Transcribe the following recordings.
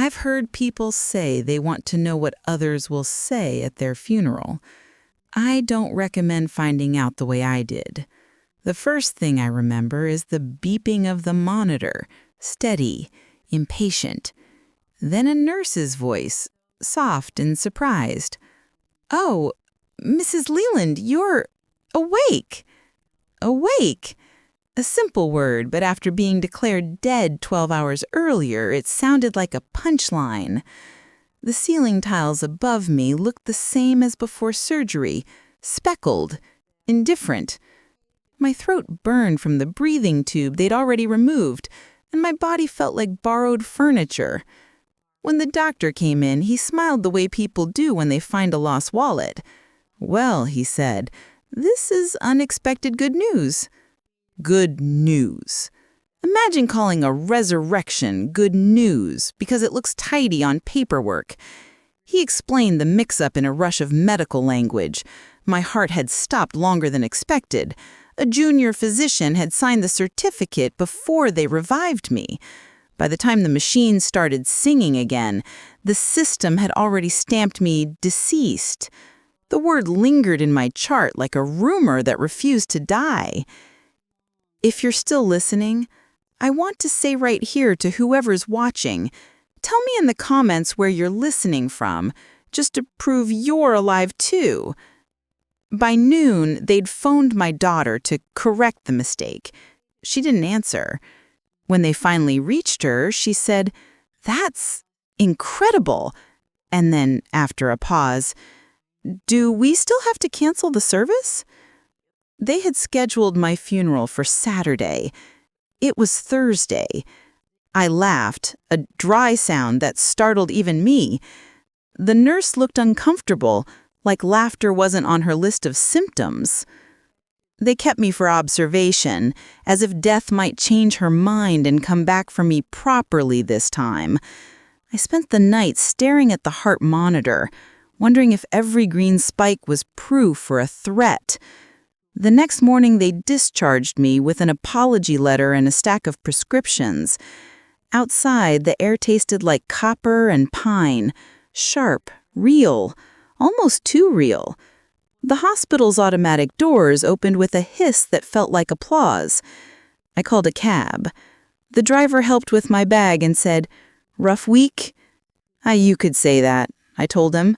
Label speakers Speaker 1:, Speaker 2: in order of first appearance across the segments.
Speaker 1: I've heard people say they want to know what others will say at their funeral. I don't recommend finding out the way I did. The first thing I remember is the beeping of the monitor, steady, impatient. Then a nurse's voice, soft and surprised. "Oh, Mrs. Leland, you're awake." Awake! A simple word, but after being declared dead 12 hours earlier, it sounded like a punchline. The ceiling tiles above me looked the same as before surgery, speckled, indifferent. My throat burned from the breathing tube they'd already removed, and my body felt like borrowed furniture. When the doctor came in, he smiled the way people do when they find a lost wallet. "Well," he said, "this is unexpected good news." Good news. Imagine calling a resurrection good news because it looks tidy on paperwork. He explained the mix-up in a rush of medical language. My heart had stopped longer than expected. A junior physician had signed the certificate before they revived me. By the time the machine started singing again, the system had already stamped me deceased. The word lingered in my chart like a rumor that refused to die. If you're still listening, I want to say right here to whoever's watching, tell me in the comments where you're listening from, just to prove you're alive too. By noon, they'd phoned my daughter to correct the mistake. She didn't answer. When they finally reached her, she said, "That's incredible." And then, after a pause, "Do we still have to cancel the service?" They had scheduled my funeral for Saturday. It was Thursday. I laughed, a dry sound that startled even me. The nurse looked uncomfortable, like laughter wasn't on her list of symptoms. They kept me for observation, as if death might change her mind and come back for me properly this time. I spent the night staring at the heart monitor, wondering if every green spike was proof or a threat. The next morning, they discharged me with an apology letter and a stack of prescriptions. Outside, the air tasted like copper and pine, sharp, real, almost too real. The hospital's automatic doors opened with a hiss that felt like applause. I called a cab. The driver helped with my bag and said, "Rough week?" You could say that," I told him.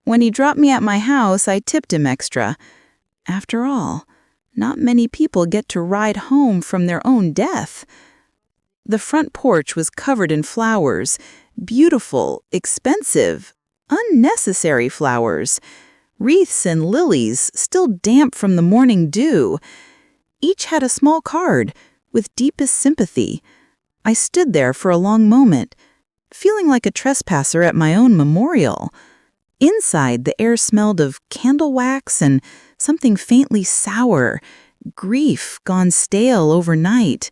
Speaker 1: When he dropped me at my house, I tipped him extra. After all, not many people get to ride home from their own death. The front porch was covered in flowers, beautiful, expensive, unnecessary flowers. Wreaths and lilies, still damp from the morning dew. Each had a small card, with deepest sympathy. I stood there for a long moment, feeling like a trespasser at my own memorial. Inside, the air smelled of candle wax and something faintly sour, grief gone stale overnight.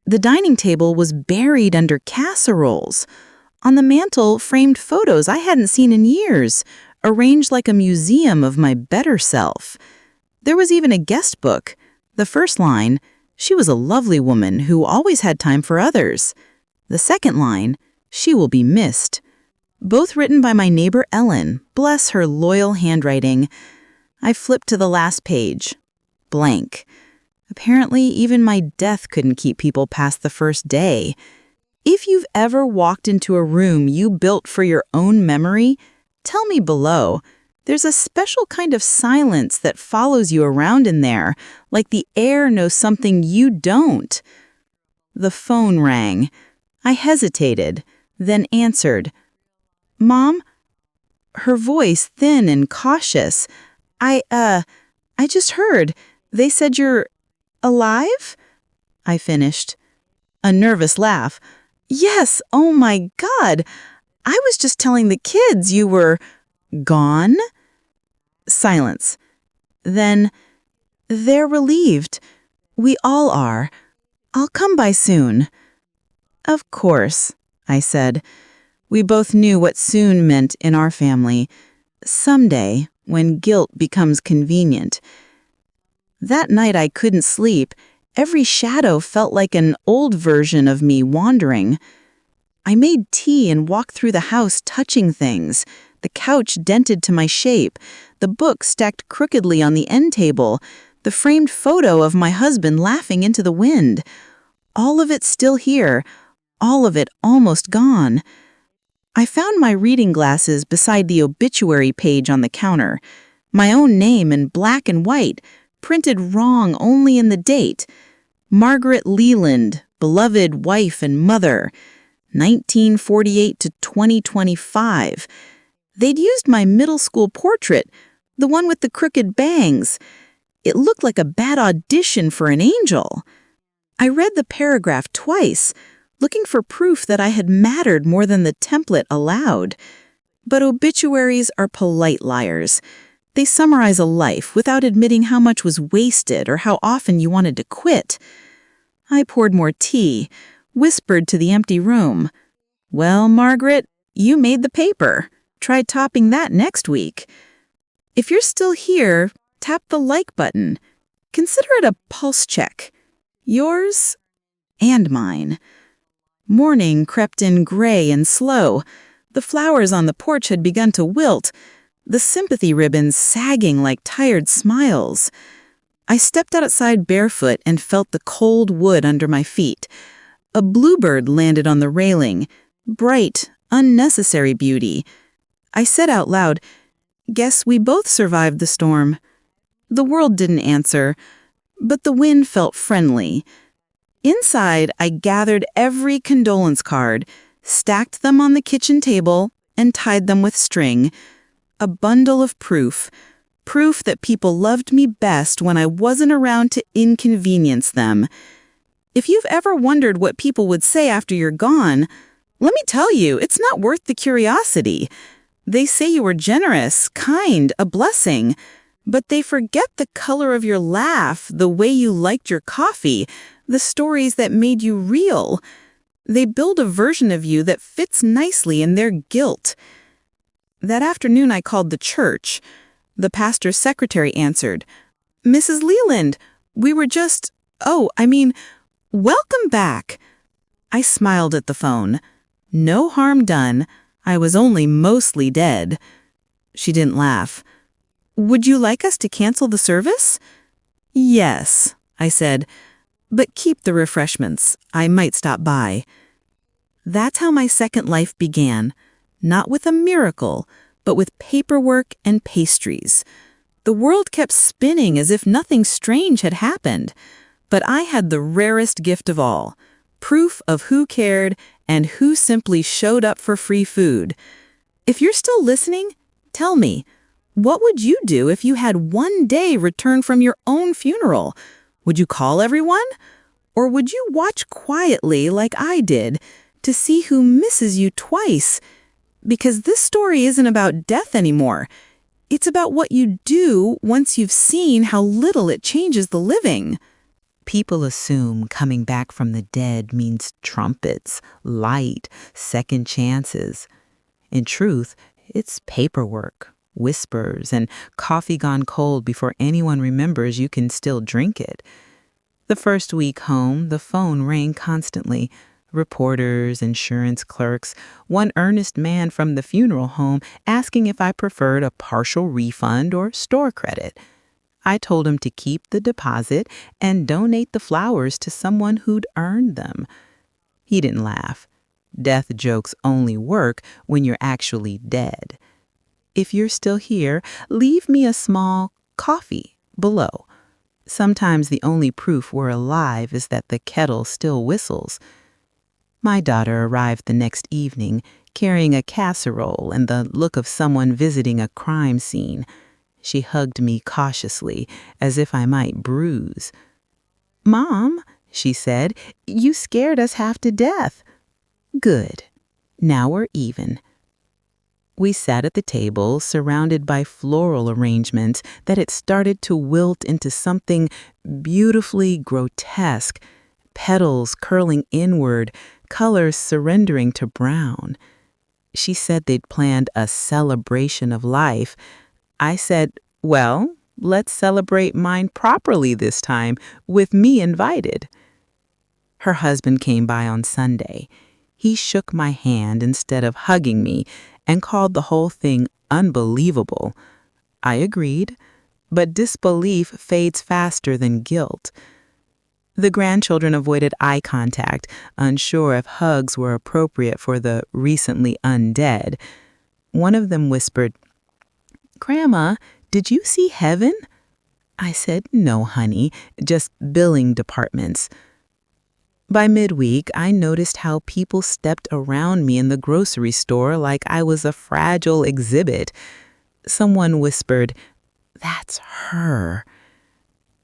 Speaker 1: The dining table was buried under casseroles. On the mantel, framed photos I hadn't seen in years, arranged like a museum of my better self. There was even a guest book. The first line, "She was a lovely woman who always had time for others." The second line, "She will be missed." Both written by my neighbor Ellen, bless her loyal handwriting. I flipped to the last page. Blank. Apparently, even my death couldn't keep people past the first day. If you've ever walked into a room you built for your own memory, tell me below. There's a special kind of silence that follows you around in there, like the air knows something you don't. The phone rang. I hesitated, then answered. "Mom?" Her voice thin and cautious. I just heard. They said you're alive?" I finished. A nervous laugh. "Yes, oh my God. I was just telling the kids you were gone." Silence. Then, "They're relieved. We all are. I'll come by soon." "Of course," I said. We both knew what soon meant in our family. Someday, when guilt becomes convenient. That night I couldn't sleep. Every shadow felt like an old version of me wandering. I made tea and walked through the house touching things. The couch dented to my shape, the book stacked crookedly on the end table, the framed photo of my husband laughing into the wind. All of it still here, all of it almost gone. I found my reading glasses beside the obituary page on the counter. My own name in black and white, printed wrong only in the date. Margaret Leland, beloved wife and mother, 1948 to 2025. They'd used my middle school portrait, the one with the crooked bangs. It looked like a bad audition for an angel. I read the paragraph twice, looking for proof that I had mattered more than the template allowed. But obituaries are polite liars. They summarize a life without admitting how much was wasted or how often you wanted to quit. I poured more tea, whispered to the empty room. "Well, Margaret, you made the paper. Try topping that next week." If you're still here, tap the like button. Consider it a pulse check. Yours and mine. Morning crept in gray and slow. The flowers on the porch had begun to wilt, the sympathy ribbons sagging like tired smiles. I stepped outside barefoot and felt the cold wood under my feet. A bluebird landed on the railing, bright, unnecessary beauty. I said out loud, "Guess we both survived the storm." The world didn't answer, but the wind felt friendly. Inside, I gathered every condolence card, stacked them on the kitchen table, and tied them with string. A bundle of proof that people loved me best when I wasn't around to inconvenience them. If you've ever wondered what people would say after you're gone, let me tell you, it's not worth the curiosity. They say you were generous, kind, a blessing, but they forget the color of your laugh, the way you liked your coffee, the stories that made you real. They build a version of you that fits nicely in their guilt. That afternoon I called the church. The pastor's secretary answered, "Mrs. Leland, we were just, welcome back." I smiled at the phone. No harm done. I was only mostly dead. She didn't laugh. "Would you like us to cancel the service?" "Yes," I said, "but keep the refreshments. I might stop by." That's how my second life began, not with a miracle, but with paperwork and pastries. The world kept spinning as if nothing strange had happened, but I had the rarest gift of all, proof of who cared and who simply showed up for free food. If you're still listening, tell me, what would you do if you had one day returned from your own funeral? Would you call everyone? Or would you watch quietly like I did to see who misses you twice? Because this story isn't about death anymore. It's about what you do once you've seen how little it changes the living. People assume coming back from the dead means trumpets, light, second chances. In truth, it's paperwork, whispers, and coffee gone cold before anyone remembers you can still drink it. The first week home, the phone rang constantly. Reporters, insurance clerks, one earnest man from the funeral home asking if I preferred a partial refund or store credit. I told him to keep the deposit and donate the flowers to someone who'd earned them. He didn't laugh. Death jokes only work when you're actually dead. If you're still here, leave me a small coffee below. Sometimes the only proof we're alive is that the kettle still whistles. My daughter arrived the next evening, carrying a casserole and the look of someone visiting a crime scene. She hugged me cautiously, as if I might bruise. "Mom," she said, "you scared us half to death." "Good. Now we're even." We sat at the table, surrounded by floral arrangements that had started to wilt into something beautifully grotesque, petals curling inward, colors surrendering to brown. She said they'd planned a celebration of life. I said, "Well, let's celebrate mine properly this time, with me invited." Her husband came by on Sunday. He shook my hand instead of hugging me and called the whole thing unbelievable. I agreed, but disbelief fades faster than guilt. The grandchildren avoided eye contact, unsure if hugs were appropriate for the recently undead. One of them whispered, "Grandma, did you see heaven?" I said, "No, honey, just billing departments." By midweek, I noticed how people stepped around me in the grocery store like I was a fragile exhibit. Someone whispered, "That's her."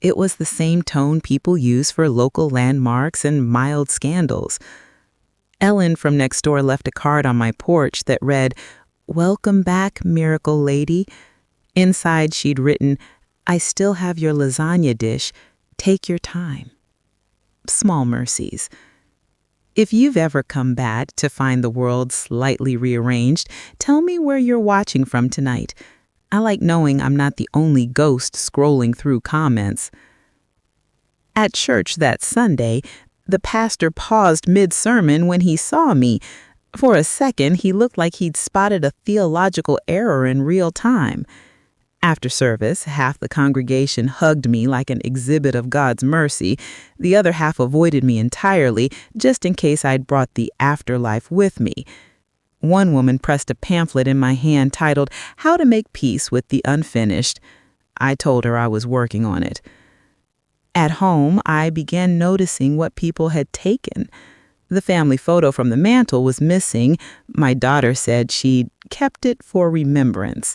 Speaker 1: It was the same tone people use for local landmarks and mild scandals. Ellen from next door left a card on my porch that read, "Welcome back, miracle lady." Inside, she'd written, "I still have your lasagna dish. Take your time." Small mercies. If you've ever come back to find the world slightly rearranged, tell me where you're watching from tonight. I like knowing I'm not the only ghost scrolling through comments. At church that Sunday, the pastor paused mid-sermon when he saw me. For a second, he looked like he'd spotted a theological error in real time. After service, half the congregation hugged me like an exhibit of God's mercy. The other half avoided me entirely, just in case I'd brought the afterlife with me. One woman pressed a pamphlet in my hand titled, "How to Make Peace with the Unfinished." I told her I was working on it. At home, I began noticing what people had taken. The family photo from the mantel was missing. My daughter said she'd kept it for remembrance.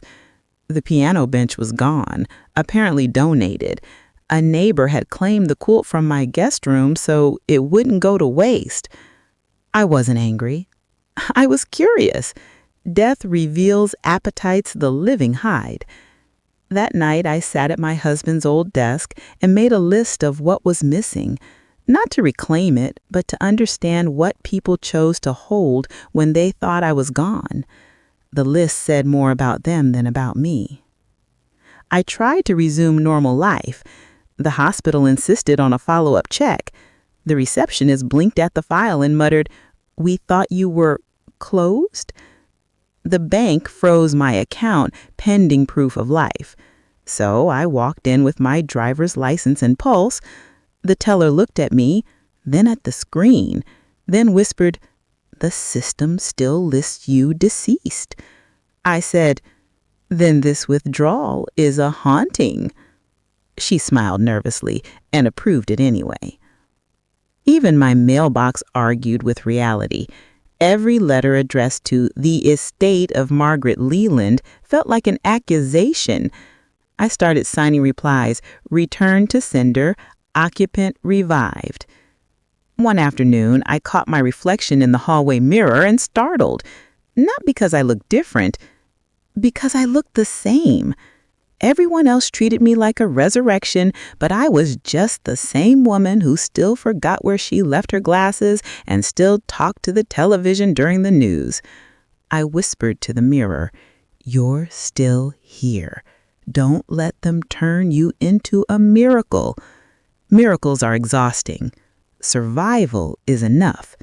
Speaker 1: The piano bench was gone, apparently donated. A neighbor had claimed the quilt from my guest room so it wouldn't go to waste. I wasn't angry. I was curious. Death reveals appetites the living hide. That night, I sat at my husband's old desk and made a list of what was missing, not to reclaim it, but to understand what people chose to hold when they thought I was gone. The list said more about them than about me. I tried to resume normal life. The hospital insisted on a follow-up check. The receptionist blinked at the file and muttered, "We thought you were closed?" The bank froze my account pending proof of life. So I walked in with my driver's license and pulse. The teller looked at me, then at the screen, then whispered, "The system still lists you deceased." I said, "Then this withdrawal is a haunting." She smiled nervously and approved it anyway. Even my mailbox argued with reality. Every letter addressed to the estate of Margaret Leland felt like an accusation. I started signing replies, "Return to sender, occupant revived." One afternoon, I caught my reflection in the hallway mirror and startled. Not because I looked different, because I looked the same. Everyone else treated me like a resurrection, but I was just the same woman who still forgot where she left her glasses and still talked to the television during the news. I whispered to the mirror, "You're still here. Don't let them turn you into a miracle." Miracles are exhausting. Survival is enough.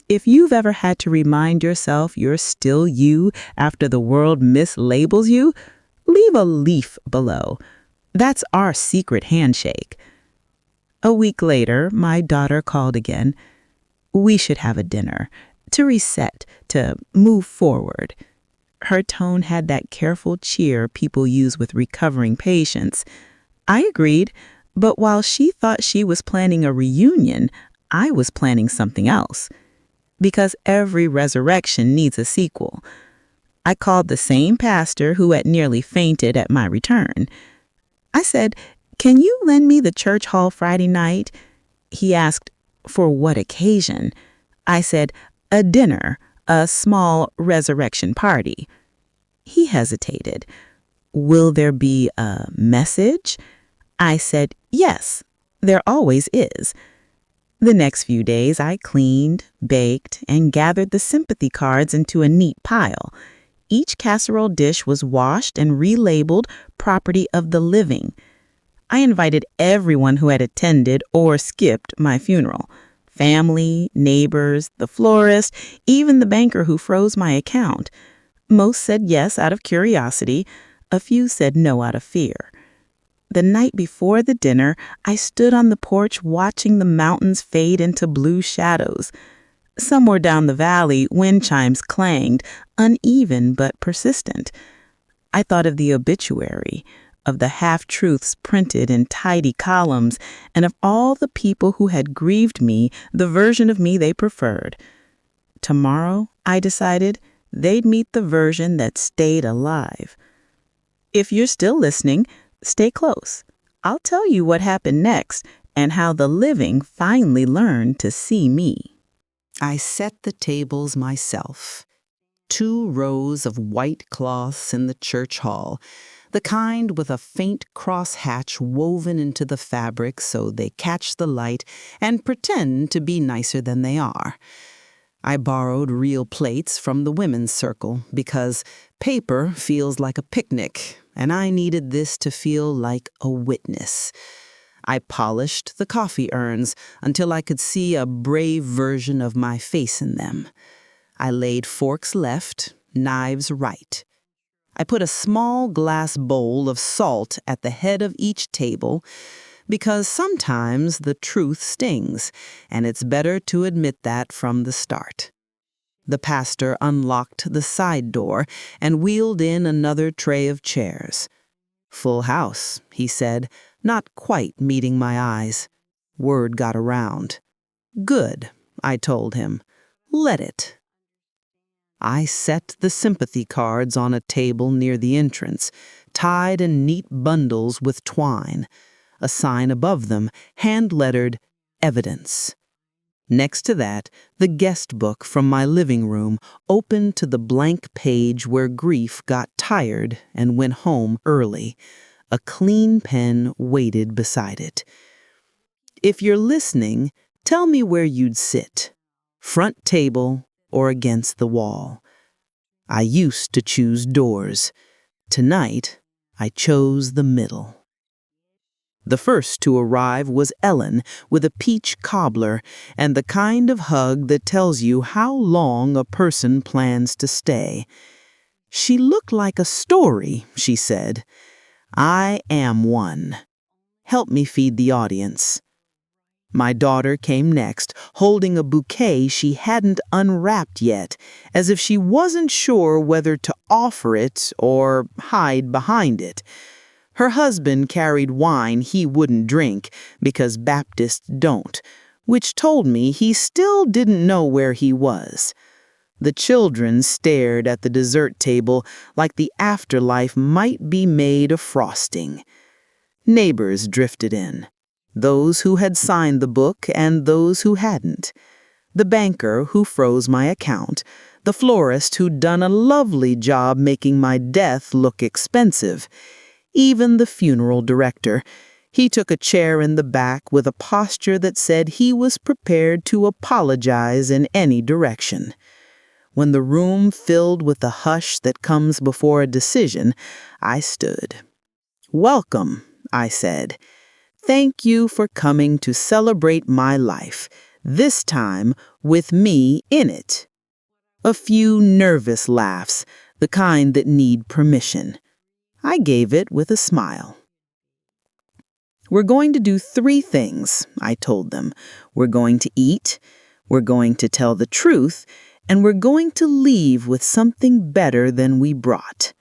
Speaker 1: If you've ever had to remind yourself you're still you after the world mislabels you, leave a leaf below. That's our secret handshake. A week later, my daughter called again. We should have a dinner, to reset, to move forward. Her tone had that careful cheer people use with recovering patients. I agreed, but while she thought she was planning a reunion, I was planning something else. Because every resurrection needs a sequel. I called the same pastor who had nearly fainted at my return. I said, "Can you lend me the church hall Friday night?" He asked, "For what occasion?" I said, "A dinner, a small resurrection party." He hesitated. "Will there be a message?" I said, "Yes, there always is." The next few days, I cleaned, baked, and gathered the sympathy cards into a neat pile. Each casserole dish was washed and relabeled "Property of the Living." I invited everyone who had attended or skipped my funeral.
Speaker 2: Family, neighbors, the florist, even the banker who froze my account. Most said yes out of curiosity. A few said no out of fear. The night before the dinner, I stood on the porch watching the mountains fade into blue shadows. Somewhere down the valley, wind chimes clanged, uneven but persistent. I thought of the obituary, of the half-truths printed in tidy columns, and of all the people who had grieved me, the version of me they preferred. Tomorrow, I decided, they'd meet the version that stayed alive. If you're still listening, stay close. I'll tell you what happened next and how the living finally learned to see me.
Speaker 1: I set the tables myself. 2 rows of white cloths in the church hall, the kind with a faint cross-hatch woven into the fabric so they catch the light and pretend to be nicer than they are. I borrowed real plates from the women's circle because paper feels like a picnic, and I needed this to feel like a witness. I polished the coffee urns until I could see a brave version of my face in them. I laid forks left, knives right. I put a small glass bowl of salt at the head of each table because sometimes the truth stings, and it's better to admit that from the start. The pastor unlocked the side door and wheeled in another tray of chairs. "Full house," he said, not quite meeting my eyes. Word got around. "Good," I told him. "Let it." I set the sympathy cards on a table near the entrance, tied in neat bundles with twine. A sign above them, hand-lettered, "Evidence." Next to that, the guest book from my living room, open to the blank page where grief got tired and went home early. A clean pen waited beside it. If you're listening, tell me where you'd sit. Front table or against the wall. I used to choose doors. Tonight, I chose the middle. The first to arrive was Ellen with a peach cobbler and the kind of hug that tells you how long a person plans to stay. She looked like a story, she said. I am one. Help me feed the audience. My daughter came next, holding a bouquet she hadn't unwrapped yet, as if she wasn't sure whether to offer it or hide behind it. Her husband carried wine he wouldn't drink because Baptists don't, which told me he still didn't know where he was. The children stared at the dessert table like the afterlife might be made of frosting. Neighbors drifted in. Those who had signed the book and those who hadn't. The banker who froze my account, the florist who'd done a lovely job making my death look expensive, even the funeral director. He took a chair in the back with a posture that said he was prepared to apologize in any direction. When the room filled with the hush that comes before a decision, I stood. "Welcome," I said. "Thank you for coming to celebrate my life, this time with me in it." A few nervous laughs, the kind that need permission. I gave it with a smile. "We're going to do 3 things," I told them. "We're going to eat, we're going to tell the truth, and we're going to leave with something better than we brought."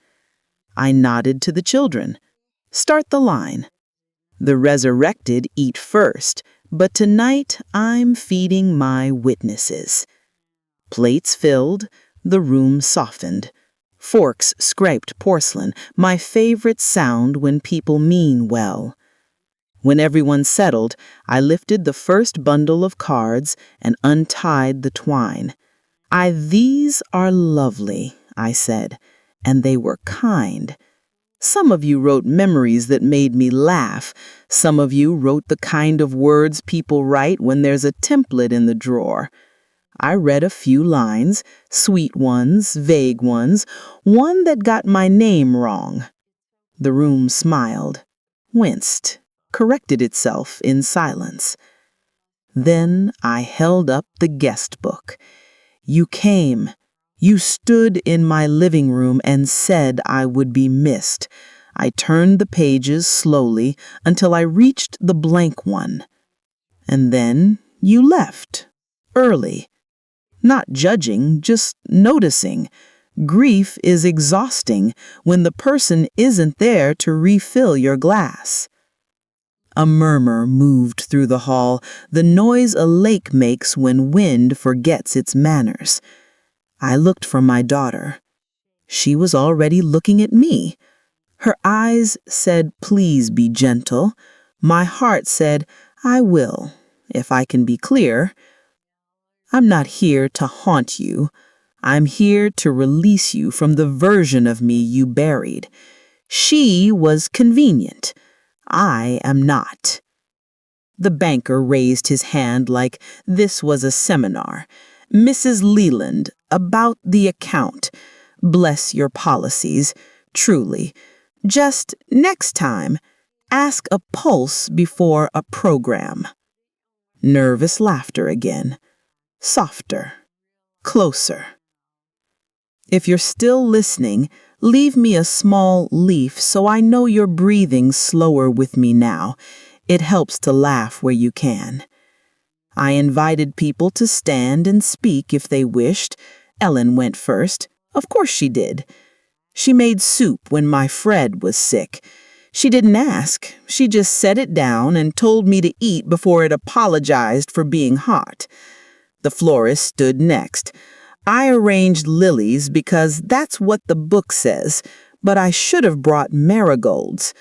Speaker 1: I nodded to the children. "Start the line. The resurrected eat first, but tonight I'm feeding my witnesses." Plates filled, the room softened. Forks scraped porcelain, my favorite sound when people mean well. When everyone settled, I lifted the first bundle of cards and untied the twine. These are lovely," I said, "and they were kind. Some of you wrote memories that made me laugh. Some of you wrote the kind of words people write when there's a template in the drawer. I read a few lines, sweet ones, vague ones, one that got my name wrong." The room smiled, winced, corrected itself in silence.
Speaker 2: Then I held up the guest book. You came. You stood in my living room and said I would be missed. I turned the pages slowly until I reached the blank one. And then you left. Early. Not judging, just noticing. Grief is exhausting when the person isn't there to refill your glass. A murmur moved through the hall, the noise a lake makes when wind forgets its manners. I looked for my daughter. She was already looking at me. Her eyes said, "Please be gentle." My heart said, "I will, if I can be clear. I'm not here to haunt you. I'm here to release you from the version of me you buried. She was convenient. I am not." The banker raised his hand like this was a seminar. "Mrs. Leland, about the account. Bless your policies, truly. Just next time, ask a pulse before a program." Nervous laughter again. Softer. Closer. "If you're still listening, leave me a small leaf so I know you're breathing slower with me now. It helps to laugh where you can." I invited people to stand and speak if they wished. Ellen went first. Of course she did. She made soup when my Fred was sick. She didn't ask. She just set it down and told me to eat before it apologized for being hot. The florist stood next. I arranged lilies because that's what the book says, but I should have brought marigolds.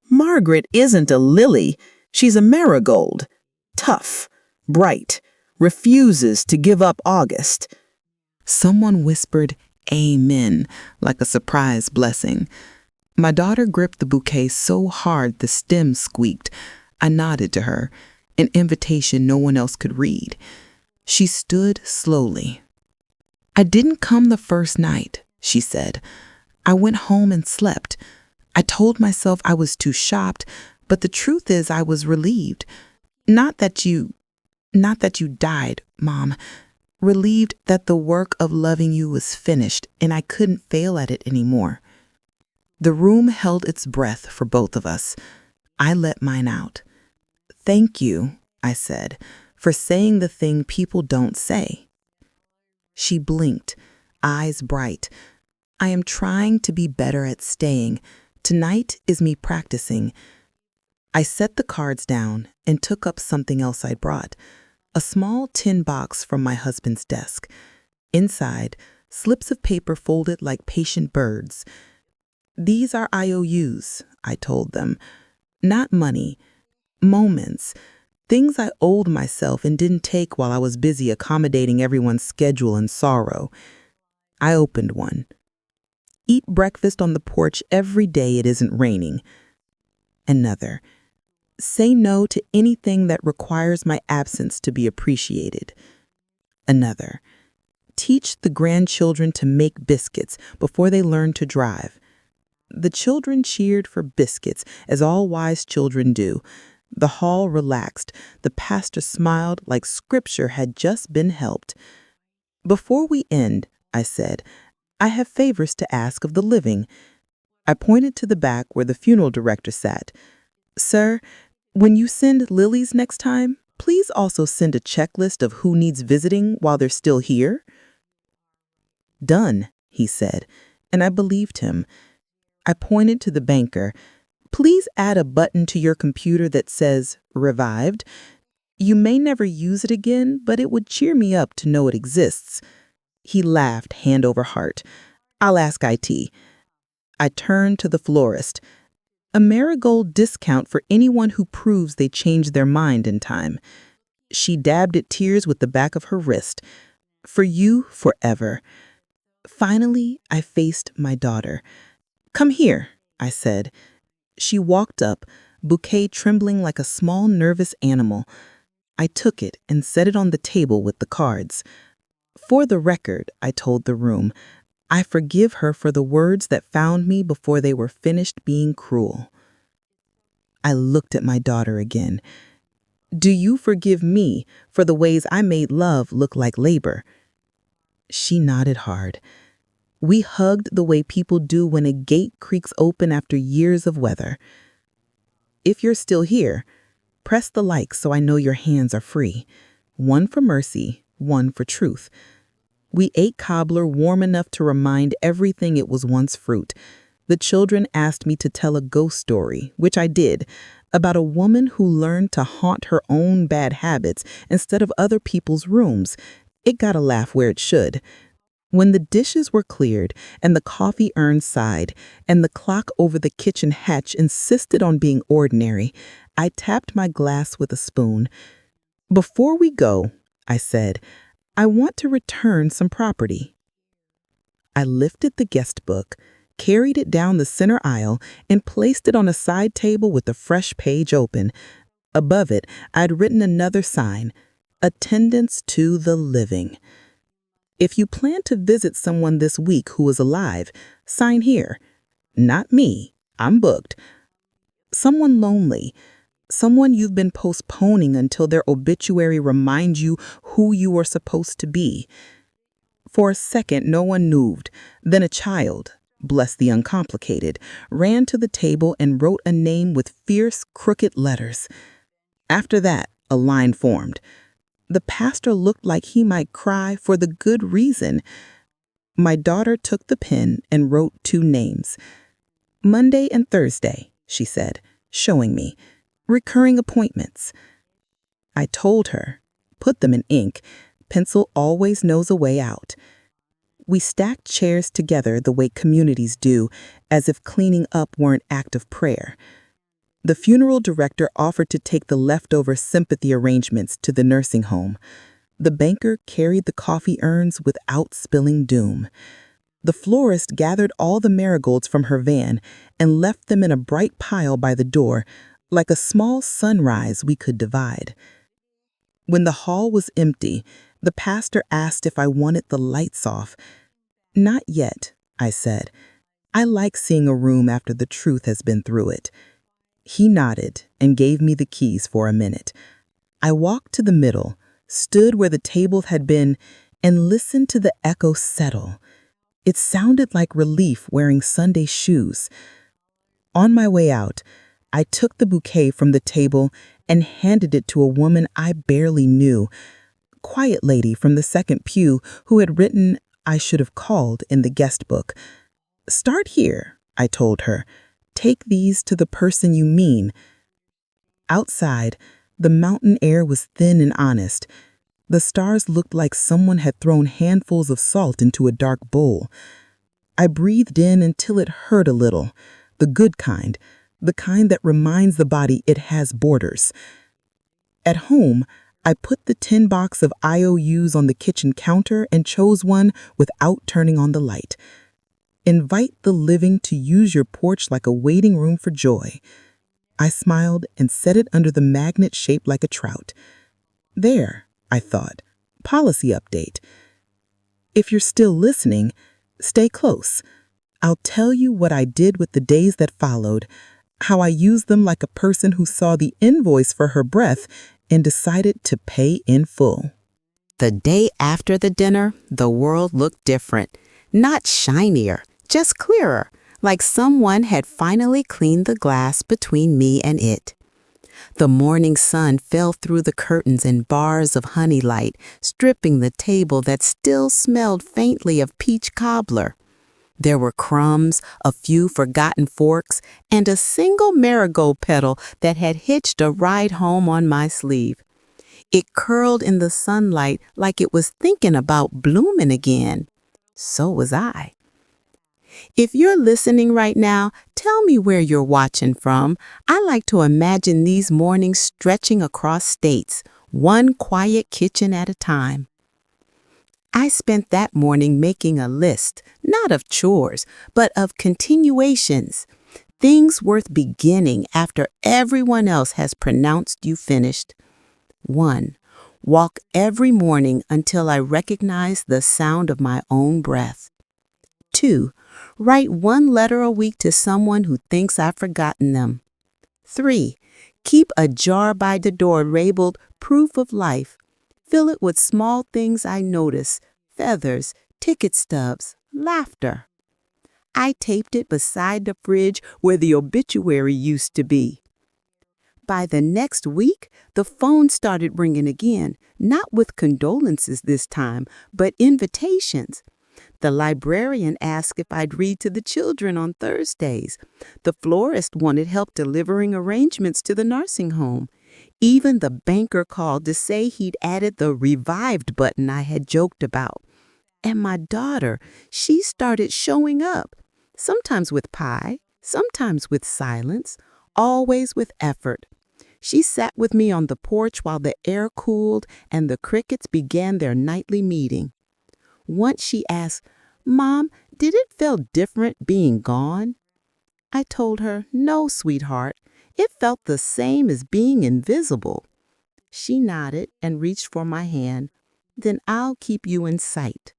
Speaker 2: Margaret isn't a lily. She's a marigold. Tough, bright, refuses to give up August.
Speaker 1: Someone whispered, "Amen," like a surprise blessing. My daughter gripped the bouquet so hard the stem squeaked. I nodded to her, an invitation no one else could read. She stood slowly. "I didn't come the first night," she said. "I went home and slept. I told myself I was too shocked, but the truth is I was relieved. Not that you died, Mom. Relieved that the work of loving you was finished and I couldn't fail at it anymore." The room held its breath for both of us. I let mine out. "Thank you," I said, "for saying the thing people don't say." She blinked, eyes bright. "I am trying to be better at staying. Tonight is me practicing." I set the cards down and took up something else I'd brought, a small tin box from my husband's desk. Inside, slips of paper folded like patient birds. "These are IOUs," I told them. "Not money. Moments. Things I owed myself and didn't take while I was busy accommodating everyone's schedule and sorrow." I opened one. "Eat breakfast on the porch every day it isn't raining." Another. "Say no to anything that requires my absence to be appreciated." Another. "Teach the grandchildren to make biscuits before they learn to drive." The children cheered for biscuits, as all wise children do. The hall relaxed. The pastor smiled like scripture had just been helped. "Before we end," I said, "I have favors to ask of the living." I pointed to the back where the funeral director sat. "Sir, when you send lilies next time, please also send a checklist of who needs visiting while they're still here." "Done," he said, and I believed him. I pointed to the banker. "Please add a button to your computer that says, 'Revived.' You may never use it again, but it would cheer me up to know it exists." He laughed, hand over heart. "I'll ask IT." I turned to the florist. "A marigold discount for anyone who proves they changed their mind in time." She dabbed at tears with the back of her wrist. "For you, forever." Finally, I faced my daughter. "Come here," I said. She walked up, bouquet trembling like a small nervous animal. I took it and set it on the table with the cards. "For the record," I told the room, "I forgive her for the words that found me before they were finished being cruel." I looked at my daughter again.
Speaker 2: Do you forgive me for the ways I made love look like labor?" She nodded hard. We hugged the way people do when a gate creaks open after years of weather. "If you're still here, press the like so I know your hands are free. One for mercy, one for truth." We ate cobbler warm enough to remind everything it was once fruit. The children asked me to tell a ghost story, which I did, about a woman who learned to haunt her own bad habits instead of other people's rooms. It got a laugh where it should. When the dishes were cleared and the coffee urn sighed and the clock over the kitchen hatch insisted on being ordinary, I tapped my glass with a spoon. "Before we go," I said, "I want to return some property." I lifted the guest book, carried it down the center aisle, and placed it on a side table with a fresh page open. Above it, I'd written another sign, "Attendance to the Living." If you plan to visit someone this week who is alive, sign here. Not me, I'm booked. Someone lonely, someone you've been postponing until their obituary reminds you who you are supposed to be. For a second, no one moved. Then a child, bless the uncomplicated, ran to the table and wrote a name with fierce, crooked letters. After that, a line formed. The pastor looked like he might cry for the good reason. My daughter took the pen and wrote 2 names. "Monday and Thursday," she said, showing me. "Recurring appointments." I told her, "Put them in ink. Pencil always knows a way out." We stacked chairs together the way communities do, as if cleaning up were an act of prayer. The funeral director offered to take the leftover sympathy arrangements to the nursing home. The banker carried the coffee urns without spilling doom. The florist gathered all the marigolds from her van and left them in a bright pile by the door, like a small sunrise we could divide. When the hall was empty, the pastor asked if I wanted the lights off. "Not yet," I said. "I like seeing a room after the truth has been through it." He nodded and gave me the keys for a minute. I walked to the middle, stood where the table had been, and listened to the echo settle. It sounded like relief wearing Sunday shoes. On my way out, I took the bouquet from the table and handed it to a woman I barely knew, quiet lady from the second pew who had written "I should have called" in the guest book. "Start here," I told her. "Take these to the person you mean." Outside, the mountain air was thin and honest. The stars looked like someone had thrown handfuls of salt into a dark bowl. I breathed in until it hurt a little, the good kind, the kind that reminds the body it has borders. At home, I put the tin box of IOUs on the kitchen counter and chose one without turning on the light. "Invite the living to use your porch like a waiting room for joy." I smiled and set it under the magnet shaped like a trout. There, I thought, policy update. If you're still listening, stay close. I'll tell you what I did with the days that followed, how I used them like a person who saw the invoice for her breath and decided to pay in full.
Speaker 1: The day after the dinner, the world looked different. Not shinier, just clearer, like someone had finally cleaned the glass between me and it. The morning sun fell through the curtains in bars of honey light, stripping the table that still smelled faintly of peach cobbler. There were crumbs, a few forgotten forks, and a single marigold petal that had hitched a ride home on my sleeve. It curled in the sunlight like it was thinking about blooming again. So was I. If you're listening right now, tell me where you're watching from. I like to imagine these mornings stretching across states, one quiet kitchen at a time. I spent that morning making a list, not of chores, but of continuations, things worth beginning after everyone else has pronounced you finished. 1. Walk every morning until I recognize the sound of my own breath. 2. Write 1 letter a week to someone who thinks I've forgotten them. 3.
Speaker 2: Keep a jar by the door labeled Proof of Life. Fill it with small things I notice, feathers, ticket stubs, laughter. I taped it beside the fridge where the obituary used to be. By the next week, the phone started ringing again, not with condolences this time, but invitations. The librarian asked if I'd read to the children on Thursdays. The florist wanted help delivering arrangements to the nursing home. Even the banker called to say he'd added the revived button I had joked about. And my daughter, she started showing up, sometimes with pie, sometimes with silence, always with effort. She sat with me on the porch while the air cooled and the crickets began their nightly meeting. Once she asked, "Mom, did it feel different being gone?" I told her, "No, sweetheart, it felt the same as being invisible." She nodded and reached for my hand. "Then I'll keep you in sight."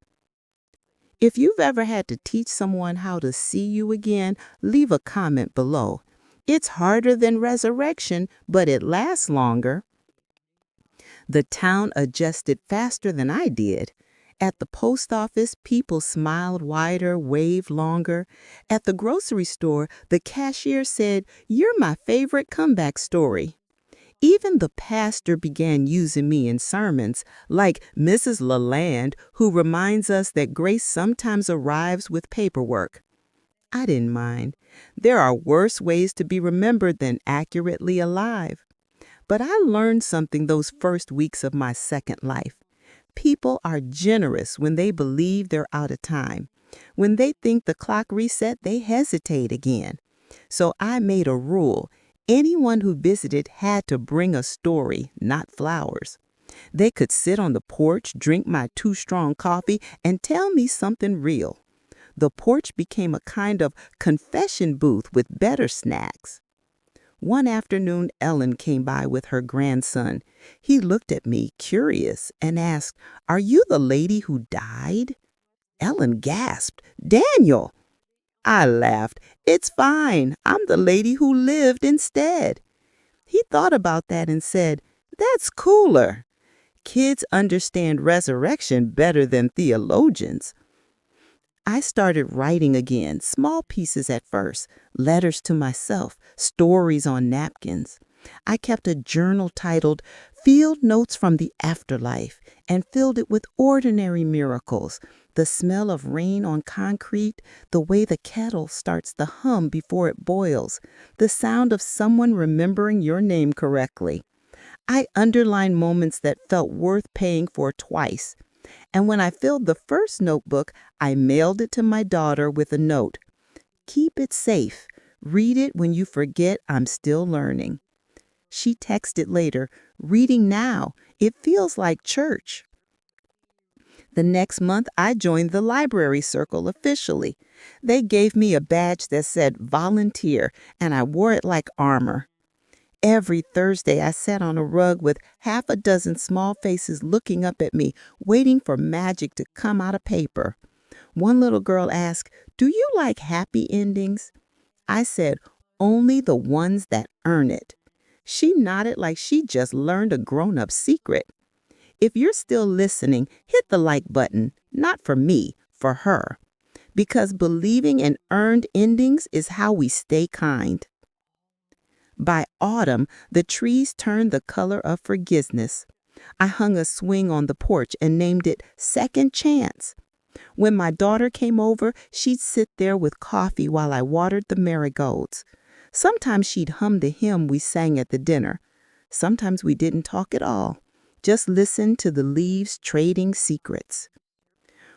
Speaker 2: If you've ever had to teach someone how to see you again, leave a comment below. It's harder than resurrection, but it lasts longer. The town adjusted faster than I did. At the post office, people smiled wider, waved longer. At the grocery store, the cashier said, "You're my favorite comeback story." Even the pastor began using me in sermons, like Mrs. Leland, who reminds us that grace sometimes arrives with paperwork. I didn't mind. There are worse ways to be remembered than accurately alive. But I learned something those first weeks of my second life. People are generous when they believe they're out of time. When they think the clock reset, they hesitate again. So I made a rule. Anyone who visited had to bring a story, not flowers. They could sit on the porch, drink my too-strong coffee, and tell me something real. The porch became a kind of confession booth with better snacks. One afternoon, Ellen came by with her grandson. He looked at me, curious, and asked, "Are you the lady who died?" Ellen gasped, "Daniel!" I laughed. "It's fine. I'm the lady who lived instead." He thought about that and said, "That's cooler." Kids understand resurrection better than theologians. I started writing again, small pieces at first, letters to myself, stories on napkins. I kept a journal titled Field Notes from the Afterlife and filled it with ordinary miracles, the smell of rain on concrete, the way the kettle starts to hum before it boils, the sound of someone remembering your name correctly. I underlined moments that felt worth paying for twice. And when I filled the first notebook, I mailed it to my daughter with a note. "Keep it safe. Read it when you forget I'm still learning." She texted later, "Reading now. It feels like church." The next month, I joined the library circle officially. They gave me a badge that said volunteer, and I wore it like armor. Every Thursday, I sat on a rug with half a dozen small faces looking up at me, waiting for magic to come out of paper. One little girl asked, "Do you like happy endings?" I said, "Only the ones that earn it." She nodded like she just learned a grown-up secret. If you're still listening, hit the like button, not for me, for her. Because believing in earned endings is how we stay kind. By autumn, the trees turned the color of forgiveness. I hung a swing on the porch and named it Second Chance. When my daughter came over, she'd sit there with coffee while I watered the marigolds. Sometimes she'd hum the hymn we sang at the dinner. Sometimes we didn't talk at all, just listened to the leaves trading secrets.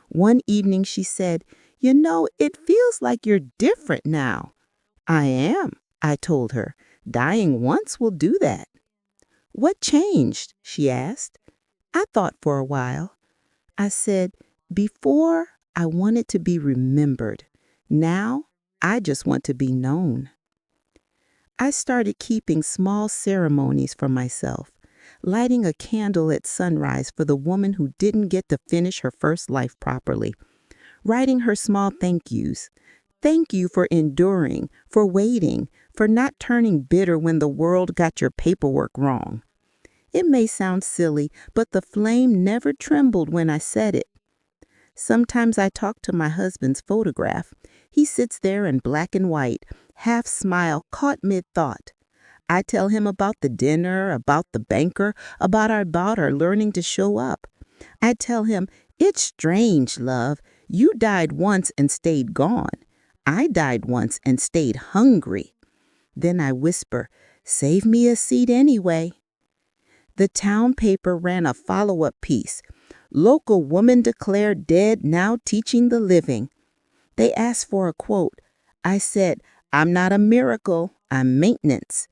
Speaker 2: One evening she said, "You know, it feels like you're different now." "I am," I told her. "Dying once will do that." "What changed?" she asked. I thought for a while. I said, "Before, I wanted to be remembered. Now, I just want to be known." I started keeping small ceremonies for myself, lighting a candle at sunrise for the woman who didn't get to finish her first life properly, writing her small thank yous, Thank you for enduring, for waiting, for not turning bitter when the world got your paperwork wrong. It may sound silly, but the flame never trembled when I said it. Sometimes I talk to my husband's photograph. He sits there in black and white, half smile, caught mid-thought. I tell him about the dinner, about the banker, about our daughter learning to show up. I tell him, it's strange, love. You died once and stayed gone. I died once and stayed hungry. Then I whisper, save me a seat anyway. The town paper ran a follow-up piece. Local woman declared dead, now teaching the living. They asked for a quote. I said, I'm not a miracle, I'm maintenance.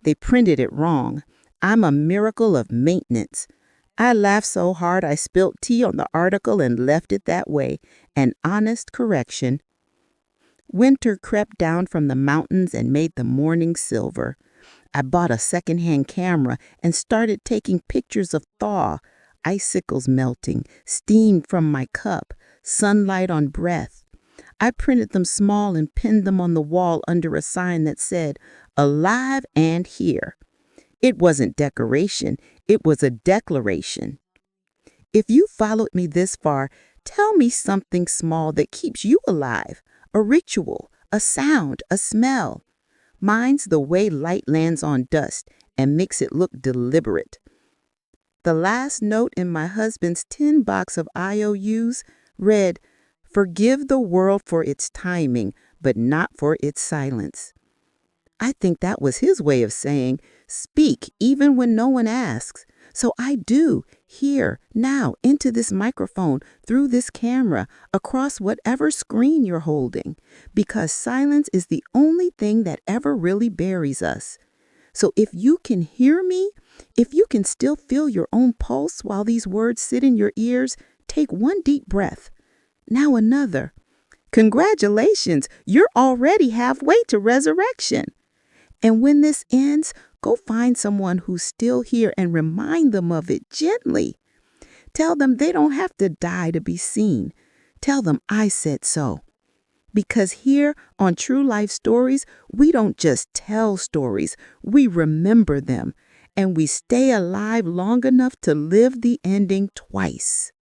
Speaker 2: They printed it wrong. I'm a miracle of maintenance. I laughed so hard I spilt tea on the article and left it that way. An honest correction. Winter crept down from the mountains and made the morning silver. I bought a secondhand camera and started taking pictures of thaw, icicles melting, steam from my cup, sunlight on breath. I printed them small and pinned them on the wall under a sign that said, alive and here. It wasn't decoration, it was a declaration. If you followed me this far, tell me something small that keeps you alive, a ritual, a sound, a smell. Mine's the way light lands on dust and makes it look deliberate. The last note in my husband's tin box of IOUs read, forgive the world for its timing, but not for its silence. I think that was his way of saying, speak even when no one asks. So I do, here, now, into this microphone, through this camera, across whatever screen you're holding, because silence is the only thing that ever really buries us. So if you can hear me, if you can still feel your own pulse while these words sit in your ears, take one deep breath. Now another. Congratulations, you're already halfway to resurrection. And when this ends, go find someone who's still here and remind them of it gently. Tell them they don't have to die to be seen. Tell them I said so. Because here on True Life Stories, we don't just tell stories, we remember them. And we stay alive long enough to live the ending twice.